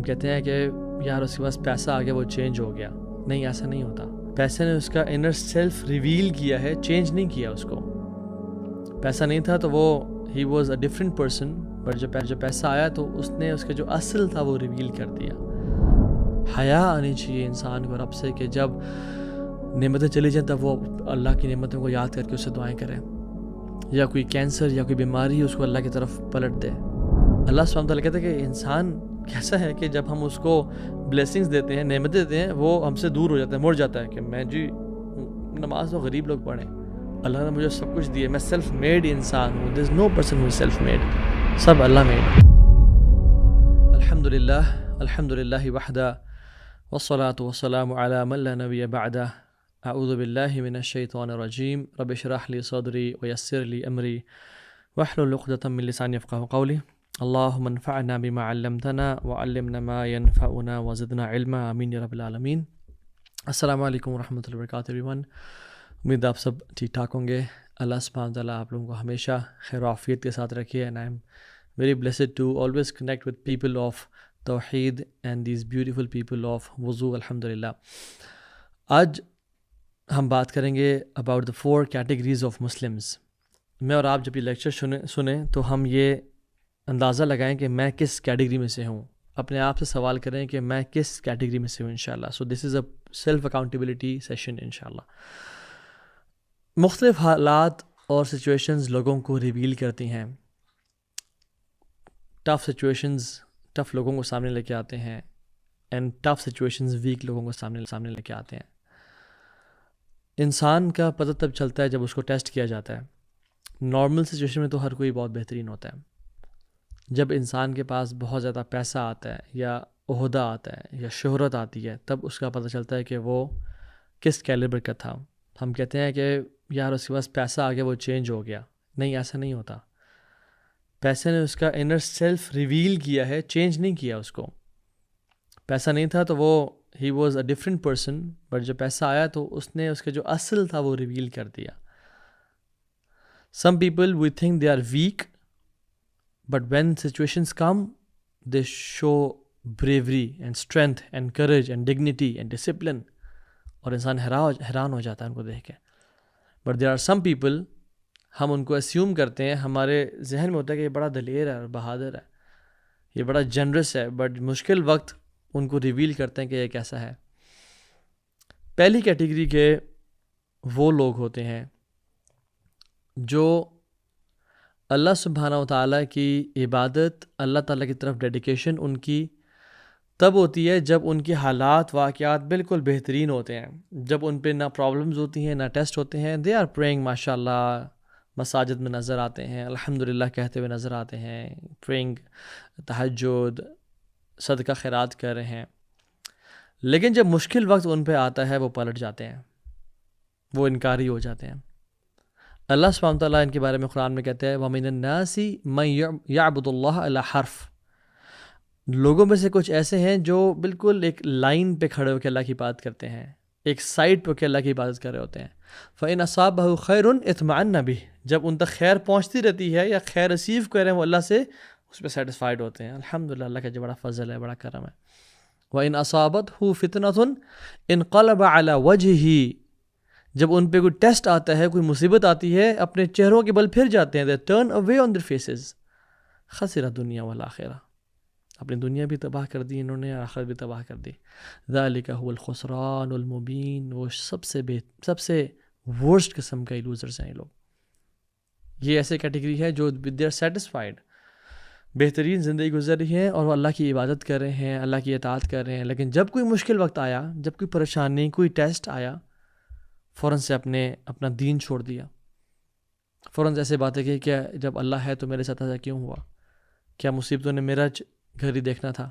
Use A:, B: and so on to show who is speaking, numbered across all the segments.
A: کہتے ہیں کہ یار اس کے پاس پیسہ آ گیا وہ چینج ہو گیا. نہیں، ایسا نہیں ہوتا. پیسے نے اس کا انر سیلف ریویل کیا ہے، چینج نہیں کیا اس کو. پیسہ نہیں تھا تو وہ he was a different person, but جو پیسہ آیا تو اس نے اس کا جو اصل تھا وہ ریویل کر دیا. حیا آنی چاہیے انسان کو رب سے کہ جب نعمتیں چلی جائیں تب وہ اللہ کی نعمتوں کو یاد کر کے اس سے دعائیں کریں. یا کوئی کینسر یا کوئی بیماری اس کو اللہ کی طرف پلٹ دے. اللہ سبحانہ وتعالیٰ کہتا ہے کہ انسان کیسا ہے کہ جب ہم اس کو بلیسنگز دیتے ہیں، نعمتیں دیتے ہیں، وہ ہم سے دور ہو جاتا ہے، مڑ جاتا ہے کہ میں جی نماز تو غریب لوگ پڑھیں، اللہ نے مجھے سب کچھ دیا، میں سیلف میڈ انسان ہوں. There is no person who self made, سب اللہ میڈ. الحمدللہ وحدہ والصلاة والسلام علی من لا نبی بعدہ. اعوذ باللہ من الشیطان الرجیم. رب اشرح لی صدری ویسر لی امری واحلل عقدۃ من لسانی یفقہوا قولی. اللہم انفعنا بما علمتنا وعلمنا ما ينفعنا وزدنا علما. آمین یا رب العالمین. السلام علیکم ورحمۃ اللہ وبرکاتہ ایوریون. امید آپ سب ٹھیک ٹھاک ہوں گے. اللہ سبحانہ تعالیٰ آپ لوگوں کو ہمیشہ خیر و عافیت کے ساتھ رکھے. And I am very blessed to always connect with people of توحید and these beautiful people of وضو. الحمدللہ. آج ہم بات کریں گے about the 4 categories of Muslims. میں اور آپ جب یہ لیکچر سنیں تو ہم یہ اندازہ لگائیں کہ میں کس کیٹیگری میں سے ہوں. اپنے آپ سے سوال کریں کہ میں کس کیٹیگری میں سے ہوں انشاءاللہ. سو دس از اے سیلف اکاؤنٹیبلٹی سیشن انشاءاللہ. مختلف حالات اور سچویشنز لوگوں کو ریویل کرتی ہیں. ٹف سچویشنز ٹف لوگوں کو سامنے لے کے آتے ہیں، اینڈ ٹف سچویشنز ویک لوگوں کو سامنے لے کے آتے ہیں. انسان کا پتہ تب چلتا ہے جب اس کو ٹیسٹ کیا جاتا ہے. نارمل سچویشن میں تو ہر کوئی بہت بہترین ہوتا ہے. جب انسان کے پاس بہت زیادہ پیسہ آتا ہے یا عہدہ آتا ہے یا شہرت آتی ہے تب اس کا پتہ چلتا ہے کہ وہ کس کیلیبر کا تھا. ہم کہتے ہیں کہ یار اس کے پاس پیسہ آ گیا وہ چینج ہو گیا. نہیں، ایسا نہیں ہوتا. پیسے نے اس کا انر سیلف ریویل کیا ہے، چینج نہیں کیا اس کو. پیسہ نہیں تھا تو وہ he was a different person, but جو پیسہ آیا تو اس نے اس کا جو اصل تھا وہ ریویل کر دیا. Some people we think they are weak, but when situations come they show bravery and strength and courage and dignity and discipline, اور انسان حیران ہو جاتا ہے ان کو دیکھ کے. But there are some people, ہم ان کو اسیوم کرتے ہیں، ہمارے ذہن میں ہوتا ہے کہ یہ بڑا دلیر ہے اور بہادر ہے، یہ بڑا جنرس ہے، بٹ مشکل وقت ان کو ریویل کرتے ہیں کہ یہ کیسا ہے. پہلی کیٹیگری کے وہ لوگ ہوتے ہیں جو اللہ سبحانہ و تعالیٰ کی عبادت، اللہ تعالیٰ کی طرف ڈیڈیکیشن ان کی تب ہوتی ہے جب ان کے حالات واقعات بالکل بہترین ہوتے ہیں، جب ان پہ نہ پرابلمز ہوتی ہیں نہ ٹیسٹ ہوتے ہیں. دے آر پریئنگ، ماشاء اللہ مساجد میں نظر آتے ہیں، الحمدللہ کہتے ہوئے نظر آتے ہیں، پریئنگ، تہجد، صدقہ خیرات کر رہے ہیں. لیکن جب مشکل وقت ان پہ آتا ہے وہ پلٹ جاتے ہیں، وہ انکاری ہو جاتے ہیں. اللہ سبحانہ تعالیٰ ان کے بارے میں قرآن میں کہتے ہیں وَمِنَ النَّاسِ مَن يَعْبُدُ اللَّهَ عَلَى حَرْفٍ. لوگوں میں سے کچھ ایسے ہیں جو بالکل ایک لائن پہ کھڑے ہو کے اللہ کی عبادت کرتے ہیں، ایک سائڈ پہ کے اللہ کی عبادت کر رہے ہوتے ہیں. فَإِنْ أَصَابَهُ خَيْرٌ اطْمَأَنَّ بِهِ. جب ان تک خیر پہنچتی رہتی ہے یا خیر ریسیو کر رہے ہیں وہ اللہ سے، اس پہ سیٹسفائیڈ ہوتے ہیں. الحمدللہ، اللہ کا جو بڑا فضل ہے، بڑا کرم ہے. وَإِنْ أَصَابَتْهُ فِتْنَةٌ انقلب عَلَى وَجْهِهِ. جب ان پہ کوئی ٹیسٹ آتا ہے، کوئی مصیبت آتی ہے، اپنے چہروں کے بل پھر جاتے ہیں. They turn away on their faces. خسر الدنیا والآخرہ. اپنی دنیا بھی تباہ کر دی انہوں نے، آخرت بھی تباہ کر دی. ذالک هو الخسران المبین. وہ سب سے ورسٹ قسم کا لوزرز ہیں یہ لوگ. یہ ایسے کیٹیگری ہے جو دے آر سیٹسفائیڈ، بہترین زندگی گزر رہی ہے اور وہ اللہ کی عبادت کر رہے ہیں، اللہ کی اطاعت کر رہے ہیں. لیکن جب کوئی مشکل وقت آیا، جب کوئی پریشانی، کوئی ٹیسٹ آیا، فوراً سے اپنا دین چھوڑ دیا. فوراً سے ایسے باتیں کہ کیا جب اللہ ہے تو میرے ساتھ ایسا کیوں ہوا؟ کیا مصیبتوں نے میرا گھر ہی دیکھنا تھا؟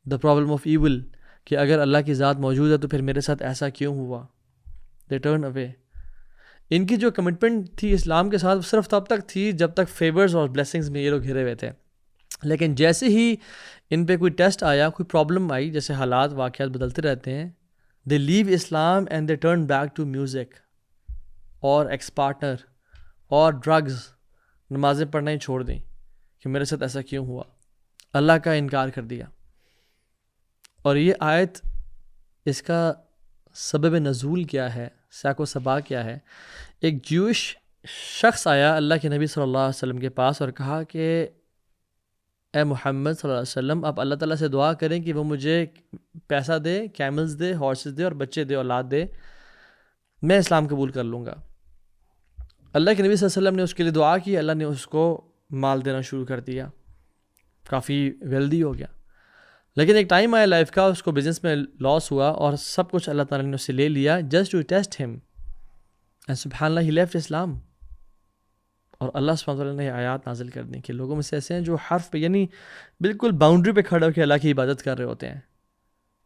A: دا پرابلم آف ایول، کہ اگر اللہ کی ذات موجود ہے تو پھر میرے ساتھ ایسا کیوں ہوا؟ دے ٹرن اوے. ان کی جو کمٹمنٹ تھی اسلام کے ساتھ صرف تب تک تھی جب تک فیورز اور بلیسنگز میں یہ لوگ گھرے ہوئے تھے. لیکن جیسے ہی ان پہ کوئی ٹیسٹ آیا، کوئی پرابلم آئی، جیسے حالات واقعات بدلتے رہتے ہیں، دے لیو اسلام and they turn back to music اور ایکس پارٹنر اور ڈرگز. نمازیں پڑھنا ہی چھوڑ دیں کہ میرے ساتھ ایسا کیوں ہوا. اللہ کا انکار کر دیا. اور یہ آیت اس کا سبب نزول کیا ہے, ساق و سبا کیا ہے؟ ایک جوش شخص آیا اللہ کے نبی صلی اللہ علیہ وسلم کے پاس اور کہا کہ اے محمد صلی اللہ علیہ وسلم, آپ اللہ تعالیٰ سے دعا کریں کہ وہ مجھے پیسہ دے, کیملز دے, ہارسز دے اور بچے دے, اولاد دے, میں اسلام قبول کر لوں گا. اللہ کے نبی صلی اللہ علیہ وسلم نے اس کے لیے دعا کی, اللہ نے اس کو مال دینا شروع کر دیا, کافی ویلدی ہو گیا. لیکن ایک ٹائم آیا لائف کا, اس کو بزنس میں لاس ہوا اور سب کچھ اللہ تعالیٰ نے اس سے لے لیا, جسٹ ٹو ٹیسٹ ہم, اینڈ سبحان اللہ ہی لیفٹ اسلام. اور اللہ سبحانہ وتعالیٰ نے آیات نازل کر دیں کہ لوگوں میں سے ایسے ہیں جو حرف پہ, یعنی بالکل باؤنڈری پہ کھڑے ہو کے اللہ کی عبادت کر رہے ہوتے ہیں.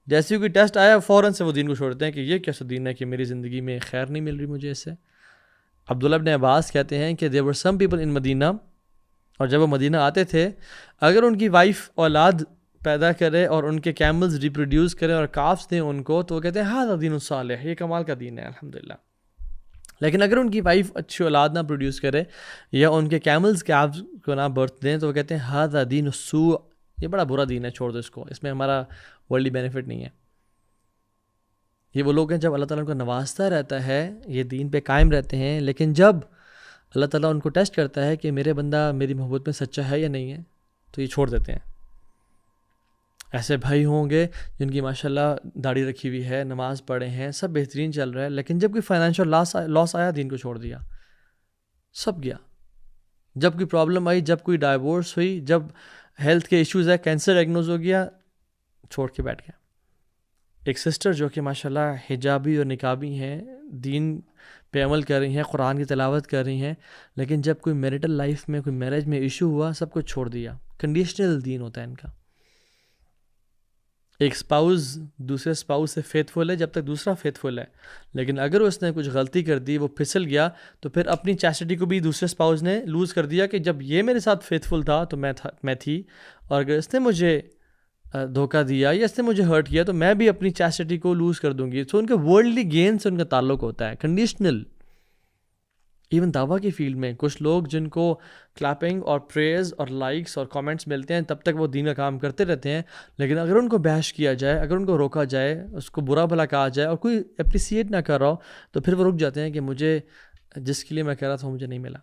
A: جیسے کوئی ٹیسٹ آیا فوراً سے وہ دین کو چھوڑتے ہیں کہ یہ کیسا دین ہے کہ میری زندگی میں خیر نہیں مل رہی مجھے اس سے. عبداللہ ابن عباس کہتے ہیں کہ there were some people in مدینہ, اور جب وہ مدینہ آتے تھے اگر ان کی وائف اولاد پیدا کرے اور ان کے کیملز ریپروڈیوس کرے اور کافس دیں ان کو, تو وہ کہتے ہیں ہاں دین صالح, یہ کمال کا دین ہے الحمدللہ. لیکن اگر ان کی وائف اچھی اولاد نہ پروڈیوس کرے یا ان کے کیملز کیبز کو نہ برتھ دیں, تو وہ کہتے ہیں ہاذا دین السوء, یہ بڑا برا دین ہے, چھوڑ دو اس کو, اس میں ہمارا ورلڈلی بینیفٹ نہیں ہے. یہ وہ لوگ ہیں جب اللہ تعالیٰ ان کو نوازتا رہتا ہے, یہ دین پہ قائم رہتے ہیں, لیکن جب اللہ تعالیٰ ان کو ٹیسٹ کرتا ہے کہ میرے بندہ میری محبت میں سچا ہے یا نہیں ہے, تو یہ چھوڑ دیتے ہیں. ایسے بھائی ہوں گے جن کی ماشاءاللہ داڑھی رکھی ہوئی ہے, نماز پڑھے ہیں, سب بہترین چل رہا ہے, لیکن جب کوئی فائنینشیل لاس آیا دین کو چھوڑ دیا, سب گیا. جب کوئی پرابلم آئی, جب کوئی ڈائیورس ہوئی, جب ہیلتھ کے ایشوز ہے, کینسر ڈائگنوز ہو گیا, چھوڑ کے بیٹھ گیا. ایک سسٹر جو کہ ماشاءاللہ حجابی اور نقابی ہیں, دین پہ عمل کر رہی ہیں, قرآن کی تلاوت کر رہی ہیں, لیکن جب کوئی میریٹل لائف میں, کوئی میرج میں ایشو ہوا, سب کچھ چھوڑ دیا. کنڈیشنل دین ہوتا ہے ان کا. ایک اسپاؤز دوسرے اسپاؤز سے فیتھفل ہے جب تک دوسرا فیتھفل ہے, لیکن اگر اس نے کچھ غلطی کر دی, وہ پھسل گیا, تو پھر اپنی چیسٹی کو بھی دوسرے اسپاؤز نے لوز کر دیا کہ جب یہ میرے ساتھ فیتھفل تھا تو میں تھی, اور اگر اس نے مجھے دھوکہ دیا یا اس نے مجھے ہرٹ کیا تو میں بھی اپنی چیسٹی کو لوز کر دوں گی. تو ان کے ورلڈلی گین سے ان کا تعلق ہوتا ہے, کنڈیشنل. ایون دعویٰ کی فیلڈ میں کچھ لوگ جن کو کلیپنگ اور پریز اور لائکس اور کامنٹس ملتے ہیں, تب تک وہ دین کا کام کرتے رہتے ہیں, لیکن اگر ان کو بیش کیا جائے, اگر ان کو روکا جائے, اس کو برا بھلا کہا جائے اور کوئی اپریسیٹ نہ کر رہا ہو, تو پھر وہ رک جاتے ہیں کہ مجھے جس کے لیے میں کہہ رہا تھا وہ مجھے نہیں ملا.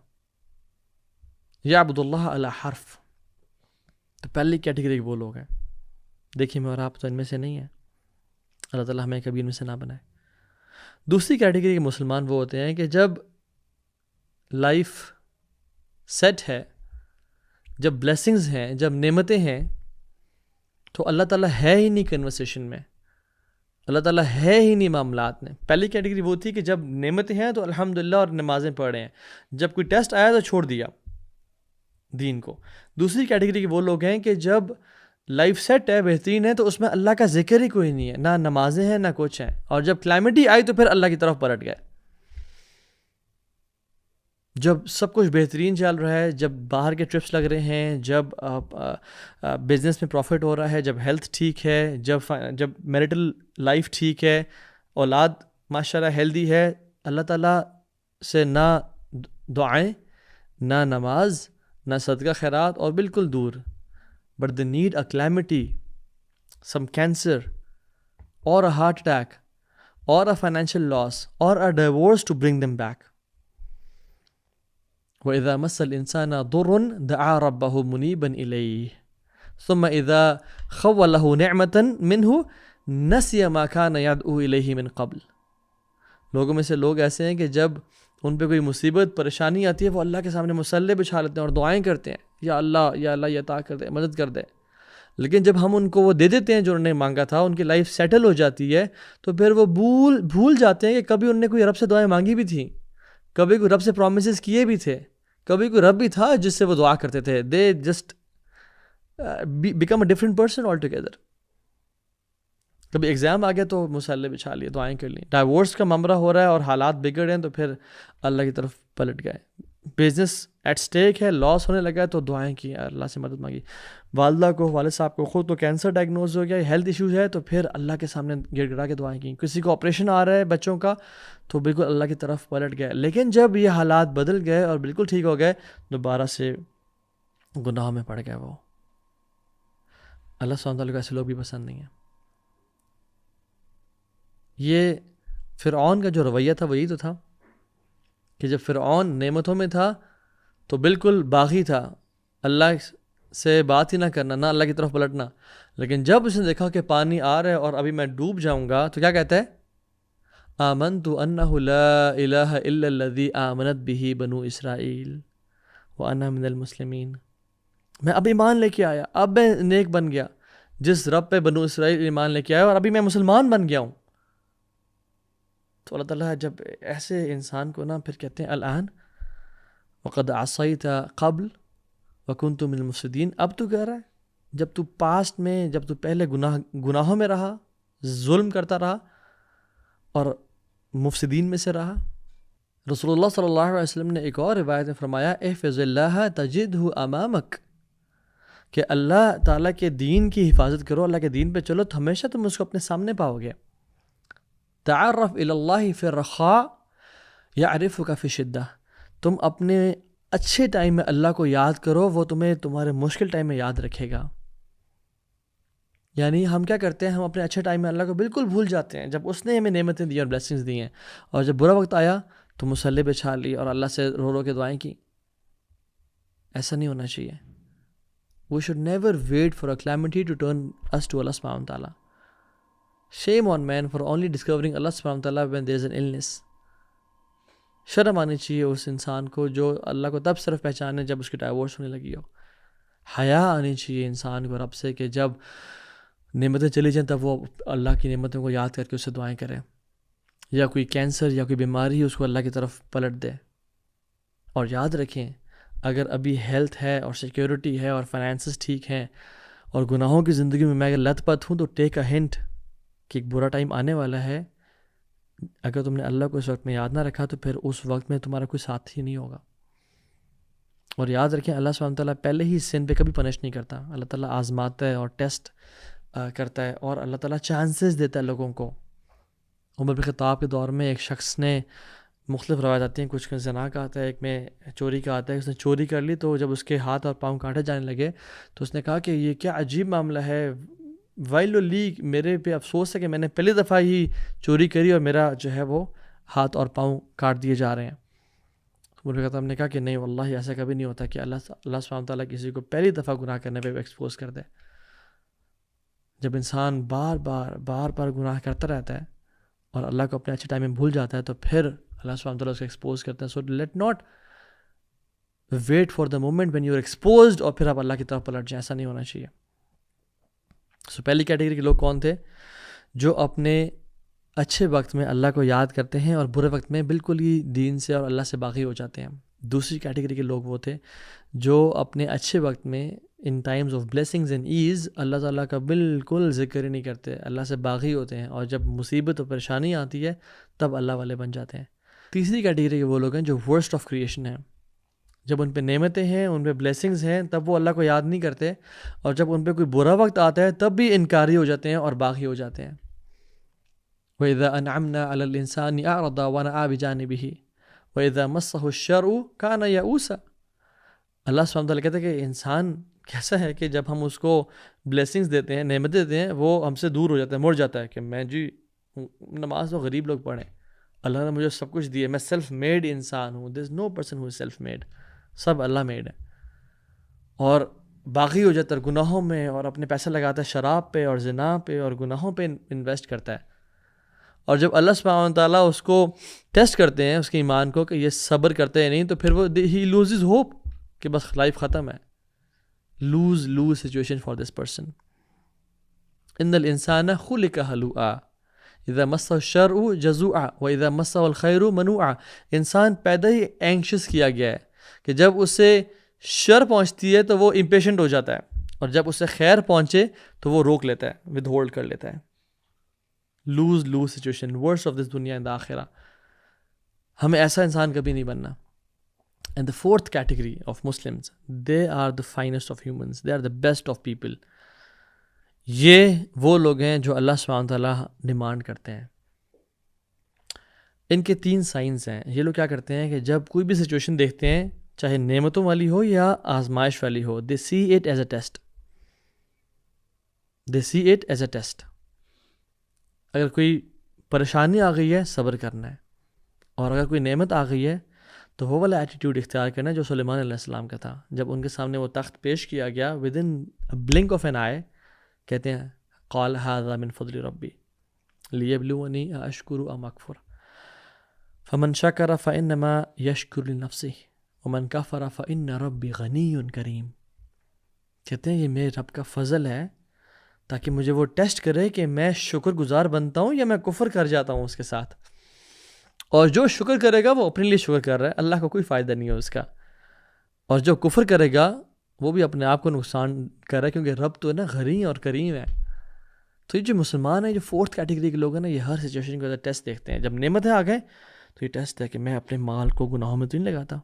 A: یعبد اللہ علی حرف, تو پہلی کیٹیگری وہ لوگ ہیں. دیکھیے میں اور آپ تو ان میں سے نہیں ہیں, اللہ تعالیٰ ہمیں کبھی ان میں سے نہ بنائے. دوسری کیٹیگری کے مسلمان وہ ہوتے ہیں کہ جب لائف سیٹ ہے, جب بلیسنگز ہیں, جب نعمتیں ہیں, تو اللہ تعالیٰ ہے ہی نہیں کنورسیشن میں, اللہ تعالیٰ ہے ہی نہیں معاملات میں. پہلی کیٹیگری وہ تھی کہ جب نعمتیں ہیں تو الحمدللہ اور نمازیں پڑھ رہے ہیں, جب کوئی ٹیسٹ آیا تو چھوڑ دیا دین کو. دوسری کیٹیگری کے وہ لوگ ہیں کہ جب لائف سیٹ ہے, بہترین ہے, تو اس میں اللہ کا ذکر ہی کوئی نہیں ہے, نہ نمازیں ہیں نہ کچھ ہیں, اور جب کلائمیٹی آئی تو پھر اللہ کی طرف پلٹ گئے. جب سب کچھ بہترین چل رہا ہے, جب باہر کے ٹرپس لگ رہے ہیں, جب بزنس میں پروفٹ ہو رہا ہے, جب ہیلتھ ٹھیک ہے, جب میریٹل لائف ٹھیک ہے, اولاد ماشاءاللہ ہیلدی ہے, اللہ تعالیٰ سے نہ دعائیں, نہ نماز, نہ صدقہ خیرات, اور بالکل دور. But they need a calamity, some cancer, or a heart attack, or a financial loss, or a divorce to bring them back. وَإِذَا مَسَّ الْإِنسَانَ ضُرٌّ دَعَا رَبَّهُ مُنِيبًا إِلَيْهِ ثُمَّ إِذَا خَوَّلَهُ نِعْمَةً مِّنْهُ نَسِيَ مَا كَانَ يَدْعُو إِلَيْهِ مِنْ قَبْلِ. لوگوں میں سے لوگ ایسے ہیں کہ جب ان پہ کوئی مصیبت پریشانی آتی ہے, وہ اللہ کے سامنے مصلی بچھا لیتے ہیں اور دعائیں کرتے ہیں, یا اللہ یہ عطا کر دے, مدد کر دے. لیکن جب ہم ان کو وہ دے دیتے ہیں جو انہوں نے مانگا تھا, ان کی لائف سیٹل ہو جاتی ہے, تو پھر وہ بھول جاتے ہیں کہ کبھی انہوں نے کوئی رب سے دعائیں مانگی بھی تھیں, کبھی کوئی رب سے پرومسز کیے بھی تھے, کبھی کوئی رب بھی تھا جس سے وہ دعا کرتے تھے. They just become a different person all together. کبھی ایگزام آ گیا تو مصلی بچھا لیے, دعائیں کر لیں. ڈائیورس کا معاملہ ہو رہا ہے اور حالات بگڑ ہیں, تو پھر اللہ کی طرف پلٹ گئے. بزنس ایٹ سٹیک ہے, لاس ہونے لگا ہے, تو دعائیں کی, اللہ سے مدد مانگی. والدہ کو, والد صاحب کو خود تو کینسر ڈائگنوز ہو گیا, ہیلتھ ایشوز ہے, تو پھر اللہ کے سامنے گڑ گڑا کے دعائیں کی. کسی کو آپریشن آ رہا ہے بچوں کا, تو بالکل اللہ کی طرف پلٹ گئے. لیکن جب یہ حالات بدل گئے اور بالکل ٹھیک ہو گئے, دوبارہ سے گناہ میں پڑ گئے وہ. اللہ سبحانہ تعالیٰ کو ایسے لوگ بھی پسند نہیں ہیں. یہ فرعون کا جو رویہ تھا وہی تو تھا کہ جب فرعون نعمتوں میں تھا تو بالکل باغی تھا, اللہ سے بات ہی نہ کرنا, نہ اللہ کی طرف پلٹنا. لیکن جب اس نے دیکھا کہ پانی آ رہا ہے اور ابھی میں ڈوب جاؤں گا, تو کیا کہتا ہے؟ آمنت انہ لا الہ الا الذی آمنت بہ بنو اسرائیل وانا من المسلمین. میں اب ایمان لے کے آیا, اب میں نیک بن گیا, جس رب پہ بنو اسرائیل ایمان لے کے آیا, اور ابھی میں مسلمان بن گیا ہوں. تو اللہ تعالیٰ جب ایسے انسان کو نا پھر کہتے ہیں الآن وقد عصیت قبل وکنت من المفسدین. اب تو کہہ رہا ہے جب تو پاسٹ میں, جب تو پہلے گناہوں میں رہا, ظلم کرتا رہا اور مفسدین میں سے رہا. رسول اللہ صلی اللہ علیہ وسلم نے ایک اور روایت میں فرمایا احفظ اللہ تجدہ امامک, کہ اللہ تعالیٰ کے دین کی حفاظت کرو, اللہ کے دین پہ چلو تو ہمیشہ تم اس کو اپنے سامنے پاؤ گے. تعرف الی اللہ فی الرخاء یعرفک فی الشدہ. تم اپنے اچھے ٹائم میں اللہ کو یاد کرو, وہ تمہیں تمہارے مشکل ٹائم میں یاد رکھے گا. یعنی ہم کیا کرتے ہیں, ہم اپنے اچھے ٹائم میں اللہ کو بالکل بھول جاتے ہیں, جب اس نے ہمیں نعمتیں دی اور بلیسنگز دی ہیں, اور جب برا وقت آیا تو مصلی پہ چھا لی اور اللہ سے رو رو کے دعائیں کی. ایسا نہیں ہونا چاہیے. We should never wait for a calamity to turn us to Allah subhanahu wa ta'ala. Shame on man for only discovering Allah subhanahu wa ta'ala when there is an illness. شرم آنی چاہیے اس انسان کو جو اللہ کو تب صرف پہچانے جب اس کی ڈائیورس ہونے لگی ہو. حیا آنی چاہیے انسان کو رب سے کہ جب نعمتیں چلی جائیں تب وہ اللہ کی نعمتوں کو یاد کر کے اس سے دعائیں کرے. یا کوئی کینسر یا کوئی بیماری اس کو اللہ کی طرف پلٹ دے. اور یاد رکھیں اگر ابھی ہیلتھ ہے اور سیکیورٹی ہے اور فائنینسز ٹھیک ہیں اور گناہوں کی زندگی میں میں اگر لت پت ہوں, تو ٹیک اے ہنٹ کہ ایک برا ٹائم آنے والا ہے. اگر تم نے اللہ کو اس وقت میں یاد نہ رکھا تو پھر اس وقت میں تمہارا کوئی ساتھ ہی نہیں ہوگا. اور یاد رکھیں اللہ سبحانہ تعالیٰ پہلے ہی سن پہ کبھی پنش نہیں کرتا. اللہ تعالیٰ آزماتا ہے اور ٹیسٹ کرتا ہے, اور اللہ تعالیٰ چانسز دیتا ہے لوگوں کو. عمر بن خطاب کے دور میں ایک شخص نے, مختلف روایت آتی ہیں, کچھ زنا کا آتا ہے, ایک میں چوری کا آتا ہے, اس نے چوری کر لی تو جب اس کے ہاتھ اور پاؤں کاٹے جانے لگے تو اس نے کہا کہ یہ کیا عجیب معاملہ ہے, ویل لی, میرے پہ افسوس ہے کہ میں نے پہلی دفعہ ہی چوری کری اور میرا جو ہے وہ ہاتھ اور پاؤں کاٹ دیے جا رہے ہیں. عمر بن خطاب نے کہا کہ نہیں واللہ ایسا کبھی نہیں ہوتا کہ اللہ سبحانہ تعالیٰ کسی کو پہلی دفعہ گناہ کرنے پہ ایکسپوز کر دے. جب انسان بار بار گناہ کرتا رہتا ہے اور اللہ کو اپنے اچھے ٹائم میں بھول جاتا ہے تو پھر اللہ سبحانہ تعالیٰ اس کو ایکسپوز کرتے ہیں. So let not wait for the moment when you are exposed اور پھر آپ اللہ کی طرف پلٹ جائیں. ایسا نہیں ہونا چاہیے. سو پہلی کیٹیگری کے لوگ کون تھے؟ جو اپنے اچھے وقت میں اللہ کو یاد کرتے ہیں اور برے وقت میں بالکل ہی دین سے اور اللہ سے باغی ہو جاتے ہیں. دوسری کیٹیگری کے لوگ وہ تھے جو اپنے اچھے وقت میں in times of blessings and as اللہ تعالیٰ کا بالکل ذکر ہی نہیں کرتے, اللہ سے باغی ہوتے ہیں, اور جب مصیبت اور پریشانی آتی ہے تب اللہ والے بن جاتے ہیں. تیسری کیٹیگری کے وہ لوگ ہیں جو ورسٹ آف کریشن ہیں. جب ان پہ نعمتیں ہیں, ان پہ بلیسنگز ہیں, تب وہ اللہ کو یاد نہیں کرتے, اور جب ان پہ کوئی برا وقت آتا ہے تب بھی انکاری ہو جاتے ہیں اور باغی ہو جاتے ہیں. وَإِذَا أَنْعَمْنَا عَلَى الْإِنسَانِ أَعْرَضَ وَنَأَىٰ بِجَانِبِهِ وَإِذَا مَسَّهُ الشَّرُّ كَانَ يَئُوسًا. اللہ سبحانہ تعالیٰ کہتے ہیں کہ انسان کیسا ہے کہ جب ہم اس کو بلیسنگز دیتے ہیں, نعمتیں دیتے ہیں, وہ ہم سے دور ہو جاتا ہے, مڑ جاتا ہے کہ میں جی نماز تو غریب لوگ پڑھیں, اللہ نے مجھے سب کچھ دیا, میں سیلف میڈ انسان ہوں. There is no person who is self made, سب اللہ میڈ ہے. اور باغی ہو جاتا ہے گناہوں میں اور اپنے پیسے لگاتا ہے شراب پہ اور زنا پہ اور گناہوں پہ انویسٹ کرتا ہے. اور جب اللہ سبحانہ تعالیٰ اس کو ٹیسٹ کرتے ہیں اس کے ایمان کو کہ یہ صبر کرتے ہیں نہیں, تو پھر وہ ہی لوزز ہوپ کہ بس لائف ختم ہے. Lose situation for this person. ان الانسان خلق ہلوعا اذا مسہ الشر جزوعا واذا مسہ الخیر منوعا. انسان پیدا ہی اینکشس کیا گیا ہے کہ جب اسے شر پہنچتی ہے تو وہ امپیشنٹ ہو جاتا ہے, اور جب اسے خیر پہنچے تو وہ روک لیتا ہے, ود ہولڈ کر لیتا ہے. Lose situation, worst of this دنیا اینڈ آخرہ. ہمیں ایسا انسان کبھی نہیں بننا. And the fourth category of Muslims, they are the finest of humans. They are the best of people. یہ وہ لوگ ہیں جو اللہ سبحانہ تعالیٰ ڈیمانڈ کرتے ہیں. ان کے 3 سائنس ہیں. یہ لوگ کیا کرتے ہیں کہ جب کوئی بھی سچویشن دیکھتے ہیں, چاہے نعمتوں والی ہو یا آزمائش والی ہو, they see it as a test. They see it as a test. اگر کوئی پریشانی آ گئی ہے صبر کرنا ہے, اور اگر کوئی نعمت آ گئی ہے تو وہ والا ایٹیٹیوڈ اختیار کرنا ہے جو سلیمان علیہ السلام کا تھا. جب ان کے سامنے وہ تخت پیش کیا گیا, with in blink of an eye, کہتے ہیں قال ھذا من فضل ربی لیبلونی اشکر ام اکفر فمن شکر فانما یشکر لنفسہ ومن کفر فان ربی غنی کریم. کہتے ہیں یہ میرے رب کا فضل ہے تاکہ مجھے وہ ٹیسٹ کرے کہ میں شکر گزار بنتا ہوں یا میں کفر کر جاتا ہوں اس کے ساتھ. اور جو شکر کرے گا وہ اپنے لیے شکر کر رہا ہے, اللہ کو کوئی فائدہ نہیں ہے اس کا. اور جو کفر کرے گا وہ بھی اپنے آپ کو نقصان کر رہا ہے, کیونکہ رب تو ہے نا غنی اور کریم ہے. تو یہ جو مسلمان ہیں, جو فورتھ کیٹیگری کے لوگ ہیں نا, یہ ہر سچویشن کو ٹیسٹ دیکھتے ہیں. جب نعمتیں آ گئے تو یہ ٹیسٹ ہے کہ میں اپنے مال کو گناہوں میں تو نہیں لگاتا,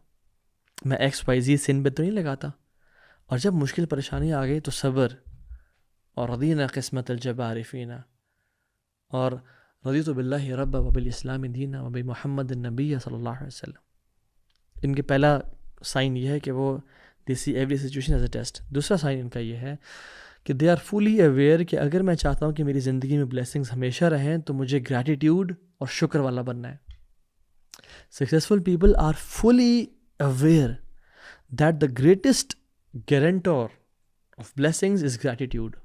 A: میں ایکس وائی زی سن پہ تو نہیں لگاتا. اور جب مشکل پریشانی آ گئی تو صبر, اور رضینا قسمت الجبار فینا, اور رضیت باللہ رب وبالاسلام دینا وبمحمد النبی صلی اللہ علیہ وسلم. ان کے پہلا سائن یہ ہے کہ وہ they see every situation as a test. دوسرا سائن ان کا یہ ہے کہ دے آر فلی اویئر کہ اگر میں چاہتا ہوں کہ میری زندگی میں بلیسنگز ہمیشہ رہیں تو مجھے گریٹیٹیوڈ اور شکر والا بننا ہے. Successful people are fully aware that the greatest guarantor of blessings is gratitude.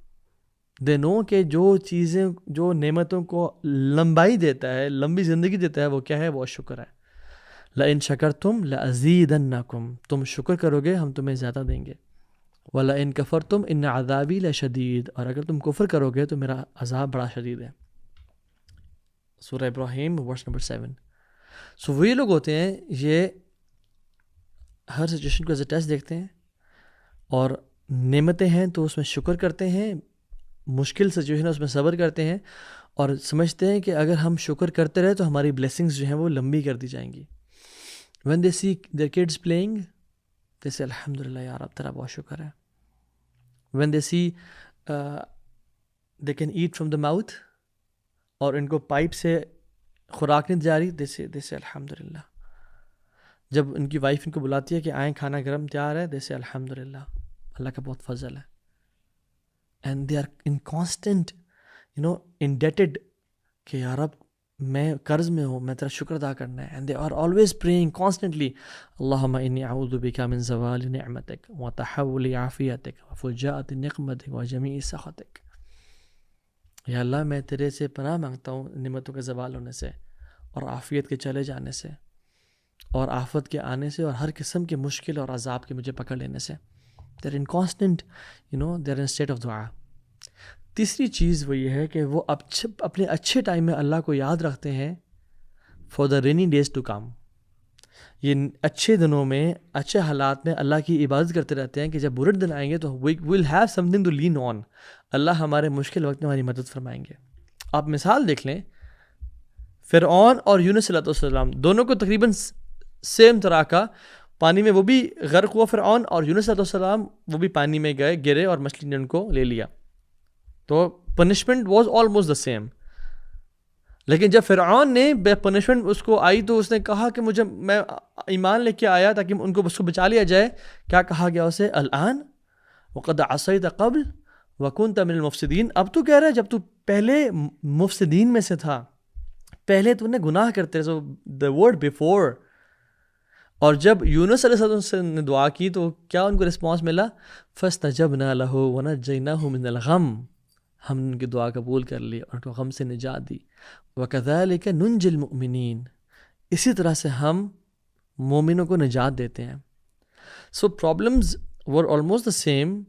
A: They know کہ جو چیزیں, جو نعمتوں کو لمبائی دیتا ہے, لمبی زندگی دیتا ہے, وہ کیا ہے, وہ شکر ہے. لَإِن شَكَرْتُمْ لَأَزِيدَنَّكُمْ, تم شکر کرو گے ہم تمہیں زیادہ دیں گے. وَلَإِن كَفَرْتُمْ إِنَّ عَذَابِي لَشَدِيدٌ, اور اگر تم کفر کرو گے تو میرا عذاب بڑا شدید ہے. سورہ ابراہیم ورس نمبر 7. سو وہ یہ لوگ ہوتے ہیں, یہ ہر سچویشن کو ایز اے ٹیسٹ دیکھتے ہیں, اور نعمتیں ہیں تو اس میں شکر کرتے ہیں, مشکل سچویشن ہے اس میں صبر کرتے ہیں, اور سمجھتے ہیں کہ اگر ہم شکر کرتے رہے تو ہماری بلیسنگز جو ہیں وہ لمبی کر دی جائیں گی. when they see their kids playing they say الحمدللہ یار اب تیرا بہت شکر ہے. when they see they can eat from the mouth, اور ان کو پائپ سے خوراک نہیں جاری, they say الحمدللہ. جب ان کی وائف ان کو بلاتی ہے کہ آئیں کھانا گرم تیار ہے, they say الحمدللہ, اللہ کا بہت فضل ہے. and they are in constant indebted کہ یار اب میں قرض میں ہوں, میں تیرا شکر ادا کرنا ہے. and they are always praying constantly اللہم انی اعوذ بک من زوال نعمتک وتحول عافیتک وفجاءۃ نقمتک وجمیع سخطک. یا اللہ میں تیرے سے پناہ مانگتا ہوں نعمتوں کے زوال ہونے سے, اور عافیت کے چلے جانے سے, اور آفت کے آنے سے, اور ہر قسم کے مشکل اور عذاب کے مجھے پکڑ لینے سے. they're in constant they're in state of دعا. تیسری چیز وہ یہ ہے کہ وہ اپنے اچھے ٹائم میں اللہ کو یاد رکھتے ہیں for the rainy days to come. یہ اچھے دنوں میں, اچھے حالات میں اللہ کی عبادت کرتے رہتے ہیں کہ جب برے دن آئیں گے تو we will have something to lean on. اللہ ہمارے مشکل وقت میں ہماری مدد فرمائیں گے. آپ مثال دیکھ لیں, فرعون اور یونس علیہ السلام دونوں کو تقریباً سیم طرح کا پانی میں وہ بھی غرق ہوا فرعون, اور یونس علیہ السلام وہ بھی پانی میں گئے, گرے, اور مچھلی نے ان کو لے لیا. تو punishment was almost the same. لیکن جب فرعون نے بے پنشمنٹ اس کو آئی تو اس نے کہا کہ میں ایمان لے کے آیا تاکہ ان کو اس کو بچا لیا جائے. کیا کہا گیا اسے؟ الآن وقد عصیت قبل وکنت من المفسدین. اب تو کہہ رہا ہے جب تو پہلے مفسدین میں سے تھا, پہلے تو نے گناہ کرتے, سو دا ورڈ بیفور. اور جب یونس علیہ السلام نے دعا کی تو کیا ان کو رسپانس ملا؟ فاستجبنا له ونجیناہ من الغم. ہم نے ان کی دعا قبول کر لی اور ان کو غم سے نجات دی. وَكَذَلِكَ نُنْجِي الْمُؤْمِنِينَ. اسی طرح سے ہم مومنوں کو نجات دیتے ہیں. So problems were almost the same,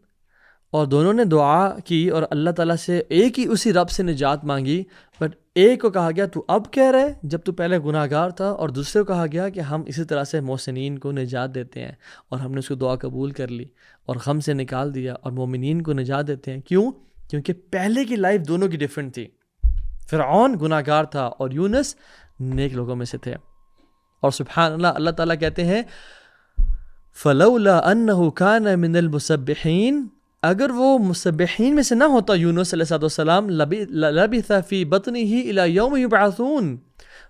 A: اور دونوں نے دعا کی اور اللہ تعالیٰ سے ایک ہی اسی رب سے نجات مانگی. بٹ ایک کو کہا گیا تو اب کہہ رہے جب تو پہلے گناہ گار تھا, اور دوسرے کو کہا گیا کہ ہم اسی طرح سے محسنین کو نجات دیتے ہیں, اور ہم نے اس کو دعا قبول کر لی اور غم سے نکال دیا, اور مومنین کو نجات دیتے ہیں. کیوں؟ کیونکہ پہلے کی لائف دونوں کی ڈیفرنٹ تھی. فرعون گناہ گار تھا اور یونس نیک لوگوں میں سے تھے. اور سبحان اللہ, اللہ تعالیٰ کہتے ہیں فَلَوْلَا أَنَّهُ كَانَ مِنَ الْمُسَبِّحِينَ. اگر وہ مسبحین میں سے نہ ہوتا یونس علیہ السلام, لَبِثَ فِي بَطْنِهِ إِلَى يَوْمِ يُبْعَثُونَ.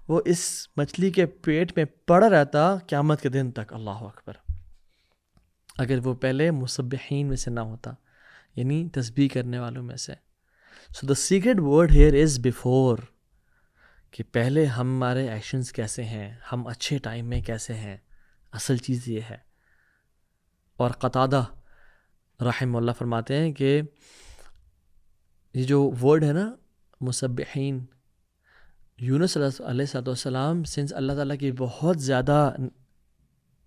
A: وہ اس مچھلی کے پیٹ میں پڑا رہتا قیامت کے دن تک. اللہ اکبر. اگر وہ پہلے مسبحین میں سے نہ ہوتا, یعنی تسبیح کرنے والوں میں سے, so the secret word here is before, کہ پہلے ہمارے ایکشنز کیسے ہیں، ہم اچھے ٹائم میں کیسے ہیں، اصل چیز یہ ہے. اور قتادہ رحم اللہ فرماتے ہیں کہ یہ جو ورڈ ہے نا مسبحین، یونس علیہ السلام سنس اللہ تعالیٰ کی بہت زیادہ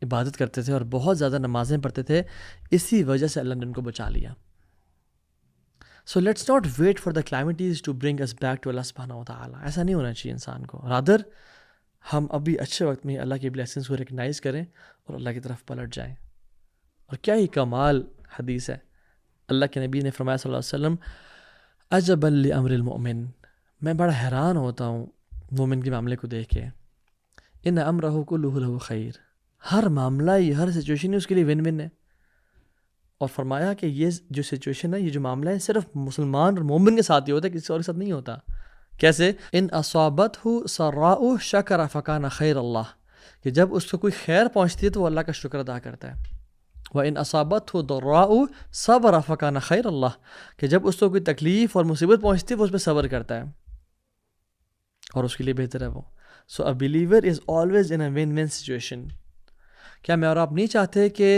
A: عبادت کرتے تھے اور بہت زیادہ نمازیں پڑھتے تھے، اسی وجہ سے اللہ نے ان کو بچا لیا. So let's not wait for the calamities to bring us back to اللہ سبحانہ و تعالیٰ. ایسا نہیں ہونا چاہیے انسان کو. رادر ہم ابھی اچھے وقت میں اللہ کی بلیسنگس کو ریکگنائز کریں اور اللہ کی طرف پلٹ جائیں. اور کیا ہی کمال حدیث ہے. اللہ کے نبی نے فرمایا صلی اللہ علیہ وسلم عجبا لامر المؤمن، میں بڑا حیران ہوتا ہوں مومن کے معاملے کو دیکھ کے. ان امرہ کلہ لہ خیر، ہر معاملہ ہر سچویشن اس کے لیے ون ون ہے. اور فرمایا کہ یہ جو سچویشن ہے، یہ جو معاملہ ہے، صرف مسلمان اور مومن کے ساتھ ہی ہوتا ہے، کسی اور کے ساتھ نہیں ہوتا. کیسے؟ ان اصابتہ سراء شکر فکان خیر اللہ، کہ جب اس کو کوئی خیر پہنچتی ہے تو وہ اللہ کا شکر ادا کرتا ہے. وَإِنْ أَصَابَتْهُ ضَرَّاءُ صَبَرَ فَكَانَ خَيْرَ اللَّهِ، کہ جب اس کو کوئی تکلیف اور مصیبت پہنچتی ہے وہ اس پہ صبر کرتا ہے اور اس کے لیے بہتر ہے وہ. So a believer is always in a win win situation. کیا میں اور آپ نہیں چاہتے کہ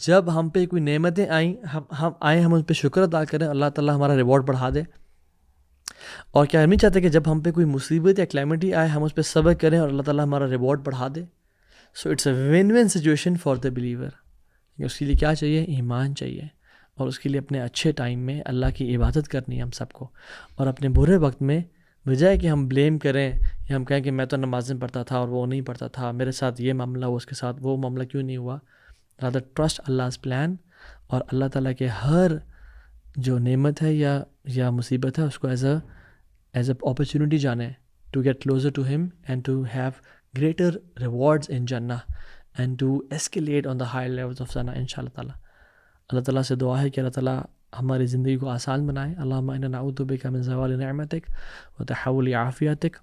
A: جب ہم پہ کوئی نعمتیں آئیں ہم ان پہ شکر ادا کریں، اللہ تعالیٰ ہمارا ریوارڈ بڑھا دے؟ اور کیا ہم نہیں چاہتے کہ جب ہم پہ کوئی مصیبت یا کلیمٹی آئے ہم اس پہ صبر کریں اور اللہ تعالیٰ ہمارا ریوارڈ بڑھا دے؟ So it's a win win situation for the believer. اس کے لیے کیا چاہیے؟ ایمان چاہیے، اور اس کے لیے اپنے اچھے ٹائم میں اللہ کی عبادت کرنی ہے ہم سب کو. اور اپنے برے وقت میں بجائے کہ ہم بلیم کریں یا ہم کہیں کہ میں تو نمازیں پڑھتا تھا اور وہ نہیں پڑھتا تھا، میرے ساتھ یہ معاملہ ہوا، اس کے ساتھ وہ معاملہ کیوں نہیں ہوا. رادر ٹرسٹ اللہ's پلان، اور اللہ تعالیٰ کے ہر جو نعمت ہے یا مصیبت ہے اس کو ایز اے اپرچونٹی جانیں ٹو گیٹ کلوزر ٹو ہم and to have greater rewards in جنہ and to escalate on the higher levels of Jannah انشاءاللہ تعالیٰ. اللہ تعالیٰ سے دعا ہے کہ اللہ تعالیٰ ہماری زندگی کو آسان بنائے. اللہم انا نعوذ بک من زوال نعمتک وتحول عافیتک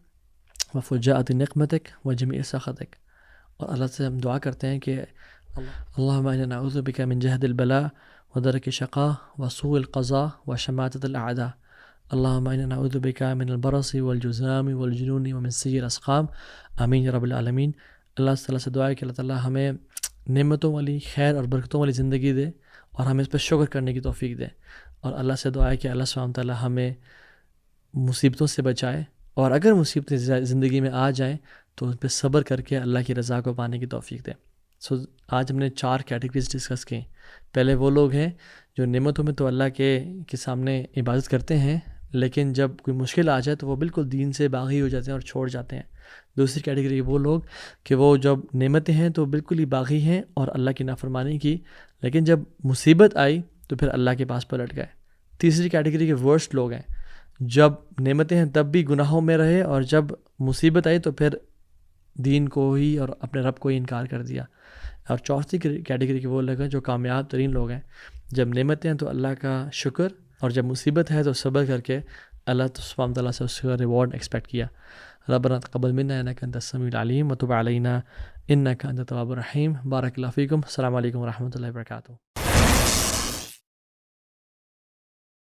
A: وفجاءۃ نقمتک وجمیع سخطک. اور اللہ سے ہم دعا کرتے ہیں کہ اللہم انا نعوذ بک من جہد البلاء ودرک الشقاء وسوء القضاء وشماتۃ الاعداء. اللہم انا نعوذ بک من البرص والجذام والجنون ومن سیء الاسقام. آمین یا رب العالمین. اللہ تعالیٰ سے دعا ہے کہ اللہ تعالیٰ ہمیں نعمتوں والی، خیر اور برکتوں والی زندگی دے اور ہمیں اس پہ شکر کرنے کی توفیق دے. اور اللہ سے دعا ہے کہ اللہ سبحانہ تعالیٰ ہمیں مصیبتوں سے بچائے، اور اگر مصیبتیں زندگی میں آ جائیں تو ان پہ صبر کر کے اللہ کی رضا کو پانے کی توفیق دے. سو آج ہم نے 4 کیٹیگریز ڈسکس کی. پہلے وہ لوگ ہیں جو نعمتوں میں تو اللہ کے سامنے عبادت کرتے ہیں، لیکن جب کوئی مشکل آ جائے تو وہ بالکل دین سے باغی ہو جاتے ہیں اور چھوڑ جاتے ہیں. دوسری کیٹیگری وہ لوگ کہ وہ جب نعمتیں ہیں تو بالکل ہی باغی ہیں اور اللہ کی نافرمانی کی، لیکن جب مصیبت آئی تو پھر اللہ کے پاس پلٹ گئے. تیسری کیٹیگری کے ورسٹ لوگ ہیں، جب نعمتیں ہیں تب بھی گناہوں میں رہے، اور جب مصیبت آئی تو پھر دین کو ہی اور اپنے رب کو ہی انکار کر دیا. اور چوتھی کیٹیگری کے وہ لوگ ہیں جو کامیاب ترین لوگ ہیں، جب نعمتیں ہیں تو اللہ کا شکر، اور جب مصیبت ہے تو صبر کر کے اللہ سبحانہ تعالیٰ سے اس کا ریوارڈ ایکسپیکٹ کیا. ربنا تقبل منا انک انت السمیع العلیم وتب علینا انک انت التواب الرحیم. بارک اللہ فیکم. السلام علیکم ورحمۃ اللہ وبرکاتہ.